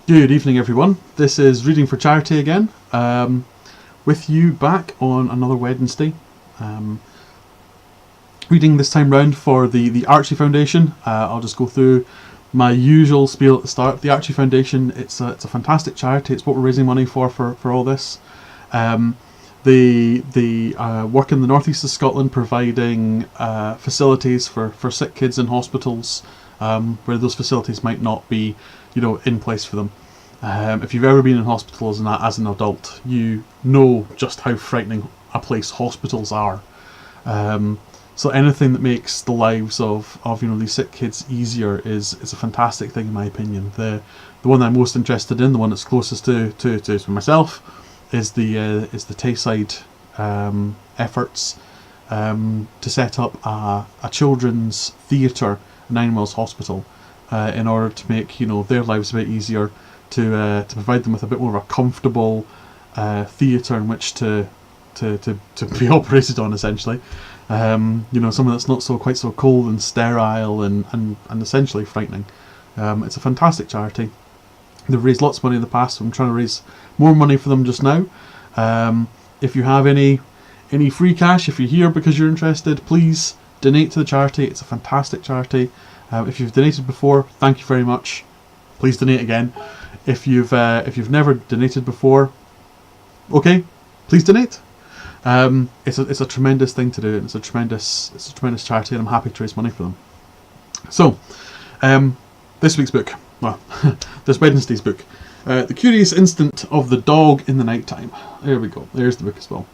Good evening, everyone. This is Reading for Charity again, with you back on another Wednesday. Reading this time round for the Archie Foundation. I'll just go through my usual spiel at the start. The Archie Foundation, it's a fantastic charity. It's what we're raising money for all this. They work in the northeast of Scotland, providing facilities for sick kids in hospitals, where those facilities might not be, in place for them. If you've ever been in hospital as an adult, you know just how frightening a place hospitals are. So anything that makes the lives of these sick kids easier is a fantastic thing, in my opinion. The one that I'm most interested in, the one that's closest to myself, is the Tayside efforts to set up a children's theatre in Nine Wells Hospital in order to make their lives a bit easier, to provide them with a bit more of a comfortable theatre in which to be operated on, essentially. Something that's not quite so cold and sterile and essentially frightening. It's a fantastic charity. They've raised lots of money in the past, so I'm trying to raise more money for them just now. If you have any free cash, if you're here because you're interested, please donate to the charity. It's a fantastic charity. If you've donated before, thank you very much. Please donate again. If you've never donated before, okay, please donate. It's a tremendous thing to do. It's a tremendous charity, and I'm happy to raise money for them. So, this week's book, this Wednesday's book, The Curious Instinct of the Dog in the Nighttime. There we go. There's the book as well.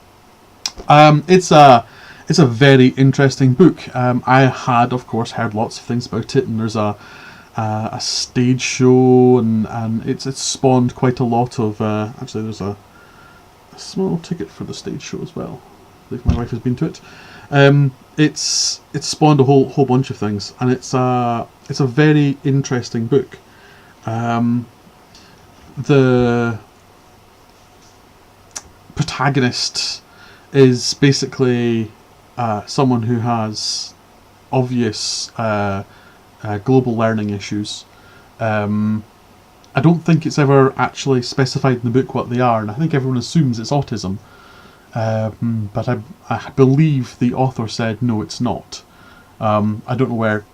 It's a very interesting book. I had, of course, heard lots of things about it, and there's a stage show, and it's spawned quite a lot of. Actually, there's a small ticket for the stage show as well. I believe my wife has been to it. It's spawned a whole bunch of things, and it's a very interesting book. The protagonist is basically someone who has obvious global learning issues. I don't think it's ever actually specified in the book what they are, and I think everyone assumes it's autism. But I believe the author said no, it's not. I don't know where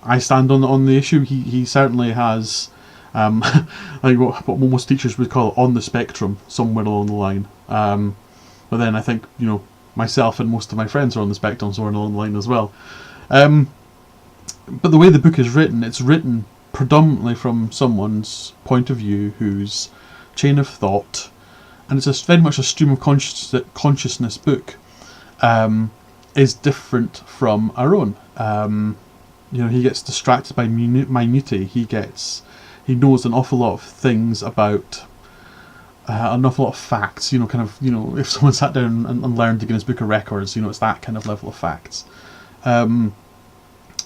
I stand on the issue. He certainly has, I think what most teachers would call on the spectrum, somewhere along the line. But then I think myself and most of my friends are on the spectrum somewhere along the line as well. But the way the book is written, it's written predominantly from someone's point of view whose chain of thought, and it's very much a stream of consciousness book, is different from our own. He gets distracted by minutiae. He knows an awful lot of things about an awful lot of facts. If someone sat down and learned the Guinness Book of Records, it's that kind of level of facts.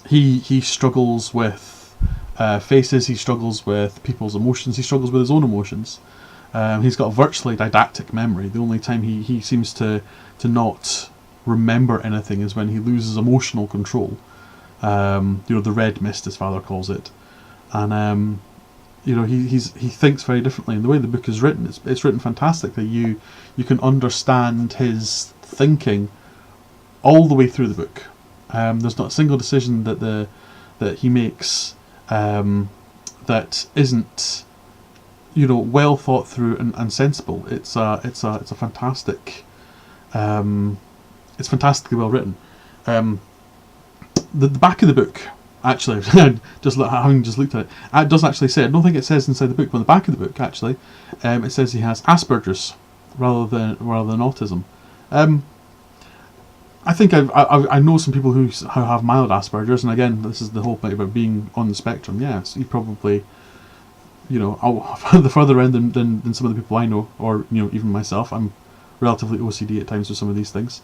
He struggles with faces, he struggles with people's emotions, he struggles with his own emotions. He's got a virtually didactic memory. The only time he seems to not remember anything is when he loses emotional control. The red mist, his father calls it. And he thinks very differently. And the way the book is written, it's written fantastically. You can understand his thinking all the way through the book. There's not a single decision that he makes that isn't well thought through and sensible. It's a fantastic, it's fantastically well written. The back of the book, actually, having just looked at it, it does actually say, I don't think it says inside the book, but on the back of the book actually, it says he has Asperger's rather than autism. I think I know some people who have mild Asperger's, and again, this is the whole point about being on the spectrum. Yes, you probably, the further end than some of the people I know, or even myself. I'm relatively OCD at times with some of these things.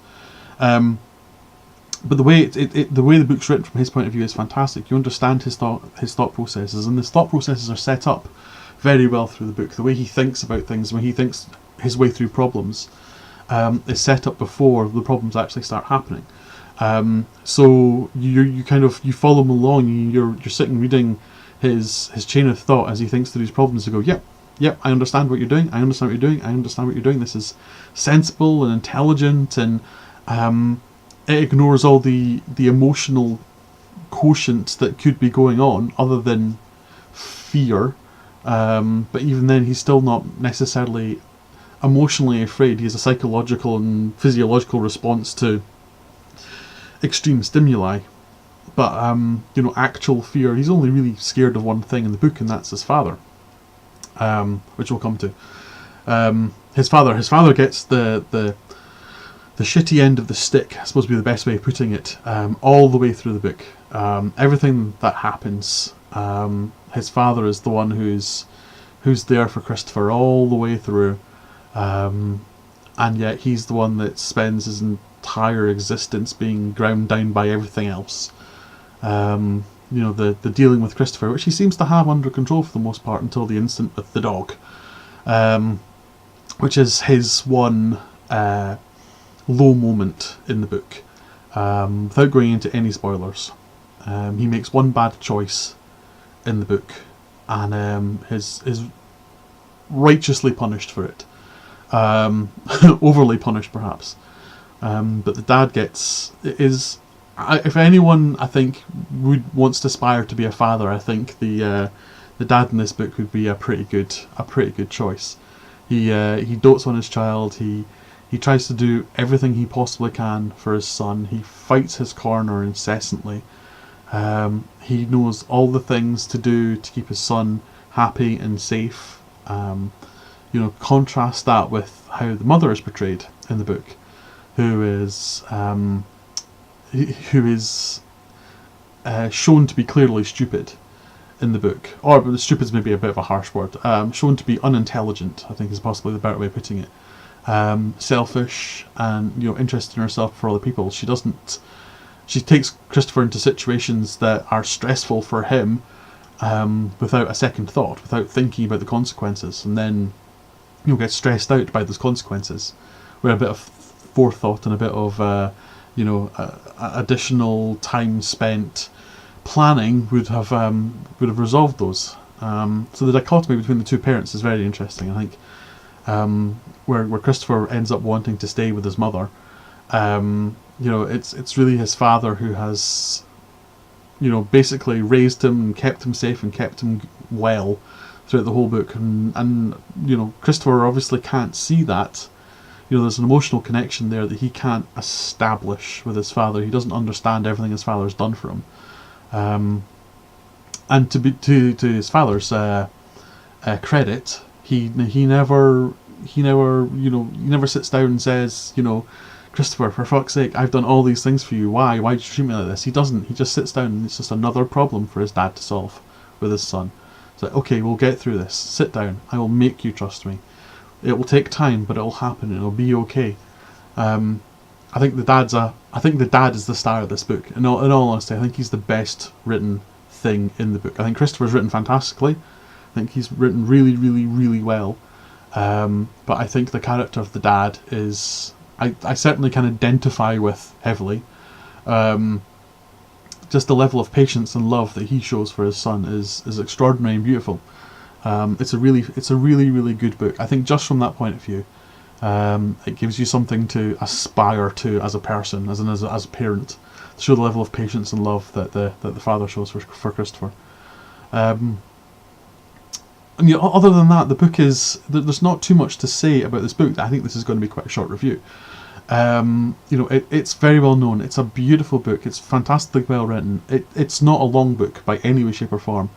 But the way the way the book's written from his point of view is fantastic. You understand his thought processes, and his thought processes are set up very well through the book. The way he thinks about things, when he thinks his way through problems, is set up before the problems actually start happening. So you follow him along. You're sitting reading his chain of thought as he thinks through these problems to go, yep, I understand what you're doing, I understand what you're doing, I understand what you're doing, this is sensible and intelligent, and it ignores all the emotional quotient that could be going on other than fear, but even then he's still not necessarily emotionally afraid. He has a psychological and physiological response to extreme stimuli, but actual fear, he's only really scared of one thing in the book, and that's his father, which we'll come to. His father gets the shitty end of the stick, I suppose would be the best way of putting it, all the way through the book. Everything that happens, his father is the one who's there for Christopher all the way through, and yet he's the one that spends his entire existence being ground down by everything else. The dealing with Christopher, which he seems to have under control for the most part until the incident with the dog, which is his one low moment in the book. Without going into any spoilers, he makes one bad choice in the book, and is righteously punished for it. Overly punished, perhaps. But the dad if anyone, I think, wants to aspire to be a father, I think the dad in this book would be a pretty good choice. He dotes on his child. He tries to do everything he possibly can for his son. He fights his corner incessantly. He knows all the things to do to keep his son happy and safe. Contrast that with how the mother is portrayed in the book, who is shown to be clearly stupid in the book, or stupid is maybe a bit of a harsh word. Shown to be unintelligent, I think, is possibly the better way of putting it. Selfish and interested in herself for other people. She takes Christopher into situations that are stressful for him, without a second thought, without thinking about the consequences, and then get stressed out by those consequences, where a bit of forethought and a bit of additional time spent planning would have resolved those. So the dichotomy between the two parents is very interesting, I think. Where Christopher ends up wanting to stay with his mother, it's really his father who has basically raised him and kept him safe and kept him well throughout the whole book, and Christopher obviously can't see that. There's an emotional connection there that he can't establish with his father. He doesn't understand everything his father's done for him, and to his father's credit, he never sits down and says, Christopher, for fuck's sake, I've done all these things for you. Why did you treat me like this? He doesn't. He just sits down, and it's just another problem for his dad to solve with his son. It's like, okay, we'll get through this. Sit down. I will make you trust me. It will take time, but it will happen, and it'll be okay. I think the dad is the star of this book. In all honesty, I think he's the best written thing in the book. I think Christopher's written fantastically. I think he's written really, really, really well. But I think the character of the dad is, I certainly can identify with heavily. Just the level of patience and love that he shows for his son is extraordinary and beautiful. It's a really, really good book. I think just from that point of view, it gives you something to aspire to as a person, as a parent, to show the level of patience and love that the father shows for Christopher. And other than that, the book there's not too much to say about this book. I think this is going to be quite a short review. It's very well known. It's a beautiful book. It's fantastically well written. It's not a long book by any way, shape or form.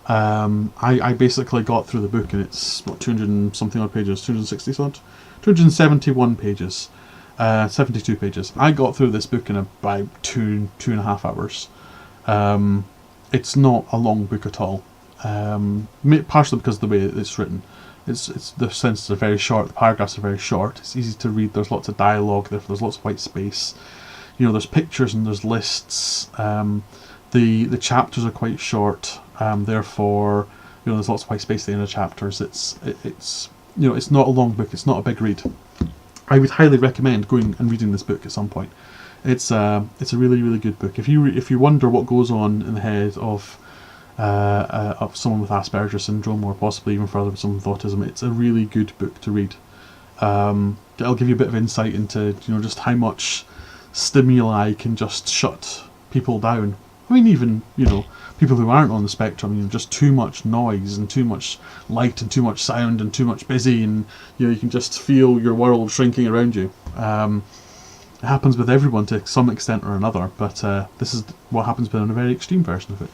I basically got through the book, and it's 200 and something odd pages, 260 odd, 271 pages, 72 pages. I got through this book in about 2.5 hours. It's not a long book at all. Partially because of the way it's written. It's the sentences are very short, the paragraphs are very short, it's easy to read, there's lots of dialogue, there's lots of white space, there's pictures and there's lists, the chapters are quite short, therefore there's lots of white space at the end of chapters. It's not a long book, it's not a big read. I would highly recommend going and reading this book at some point. It's a really, really good book. If you wonder what goes on in the head of of someone with Asperger's syndrome, or possibly even further with someone with autism. It's a really good book to read. It'll give you a bit of insight into just how much stimuli can just shut people down. I mean, even people who aren't on the spectrum, just too much noise and too much light and too much sound and too much busy, and you can just feel your world shrinking around you. It happens with everyone to some extent or another, but this is what happens with a very extreme version of it.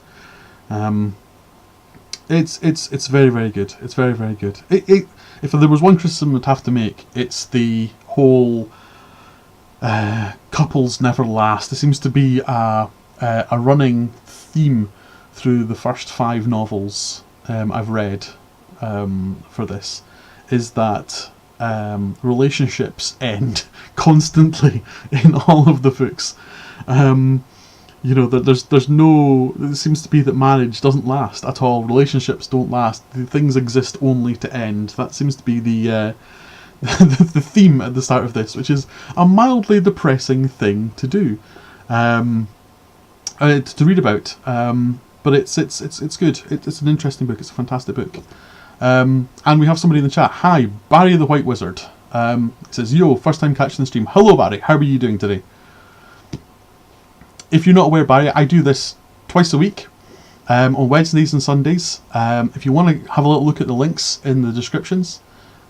It's very, very good. It's very, very good. If there was one criticism I'd have to make, it's the whole couples never last. There seems to be a running theme through the first 5 novels I've read for this, is that relationships end constantly in all of the books. That there's no. It seems to be that marriage doesn't last at all. Relationships don't last. Things exist only to end. That seems to be the the theme at the start of this, which is a mildly depressing thing to do, to read about. But it's good. It's an interesting book. It's a fantastic book. And we have somebody in the chat. Hi, Barry the White Wizard. It says, yo, first time catching the stream. Hello, Barry. How are you doing today? If you're not aware, Barry, I do this twice a week on Wednesdays and Sundays. If you want to have a little look at the links in the descriptions,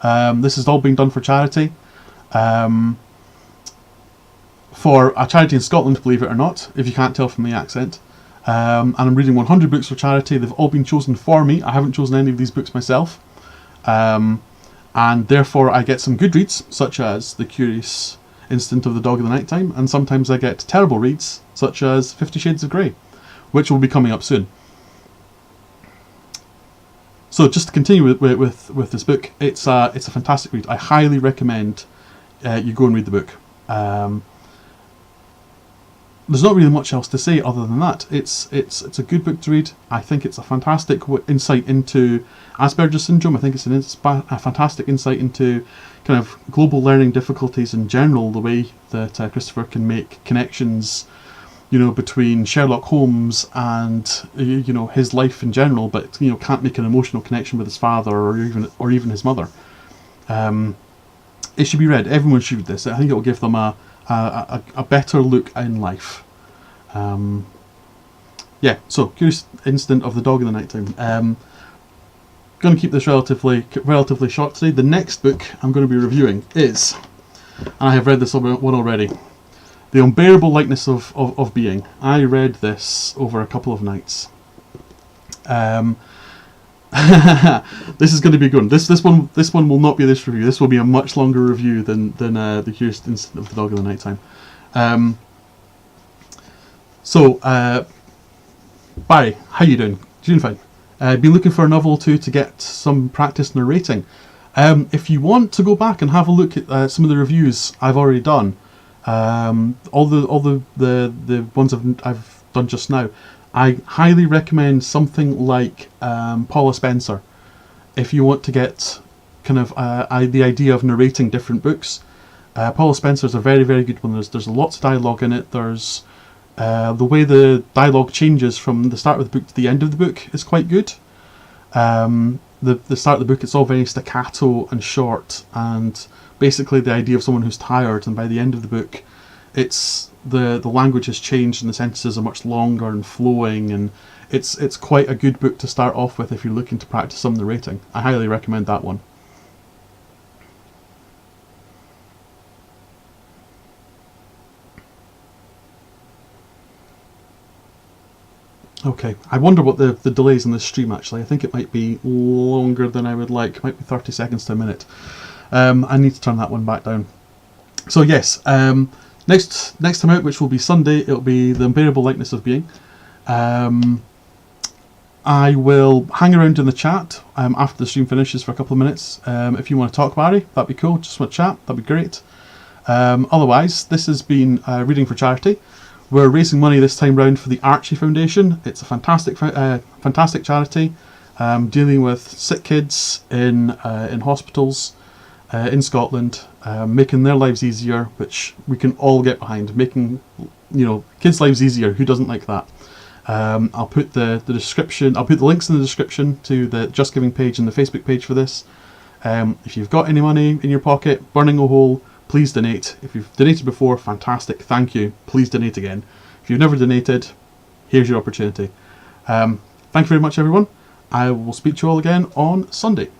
this is all being done for charity. For a charity in Scotland, believe it or not, if you can't tell from the accent. And I'm reading 100 books for charity. They've all been chosen for me. I haven't chosen any of these books myself. And therefore I get some good reads, such as The Curious Instinct of the Dog in the Nighttime, and sometimes I get terrible reads, such as 50 Shades of Grey, which will be coming up soon. So just to continue with this book, it's a fantastic read. I highly recommend you go and read the book. There's not really much else to say other than that. It's a good book to read. I think it's a fantastic insight into Asperger's syndrome. I think it's a fantastic insight into kind of global learning difficulties in general, the way that Christopher can make connections, between Sherlock Holmes and his life in general, but can't make an emotional connection with his father or even his mother. It should be read. Everyone should read this. I think it will give them a better look in life. So Curious Instinct of the Dog in the Nighttime. Going to keep this relatively short today. The next book I'm going to be reviewing is, and I have read this one already, The Unbearable Lightness of Being. I read this over a couple of nights. This is going to be good. This one will not be this review. This will be a much longer review than The Curious Instinct of the Dog in the Nighttime. Barry, how you doing? Doing fine. Been looking for a novel or two to get some practice narrating. If you want to go back and have a look at some of the reviews I've already done, all the ones I've done just now, I highly recommend something like Paula Spencer. If you want to get kind of the idea of narrating different books, Paula Spencer is a very, very good one. There's lots of dialogue in it. There's the way the dialogue changes from the start of the book to the end of the book is quite good. The start of the book, it's all very staccato and short, and basically the idea of someone who's tired, and by the end of the book, it's the language has changed and the sentences are much longer and flowing, and it's quite a good book to start off with if you're looking to practice some narrating. I highly recommend that one. Okay, I wonder what the delays in this stream actually. I think it might be longer than I would like. It might be 30 seconds to a minute. I need to turn that one back down. So yes, next time out, which will be Sunday, it'll be The Unbearable Lightness of Being. I will hang around in the chat after the stream finishes for a couple of minutes. If you want to talk, Barry, that'd be cool. Just want to chat, that'd be great. Otherwise, this has been Reading for Charity. We're raising money this time round for the Archie Foundation. It's a fantastic charity dealing with sick kids in hospitals in Scotland, making their lives easier, which we can all get behind. Making kids' lives easier. Who doesn't like that? I'll put the description. I'll put the links in the description to the Just Giving page and the Facebook page for this. If you've got any money in your pocket, burning a hole, please donate. If you've donated before, fantastic, thank you. Please donate again. If you've never donated, here's your opportunity. Thank you very much, everyone. I will speak to you all again on Sunday.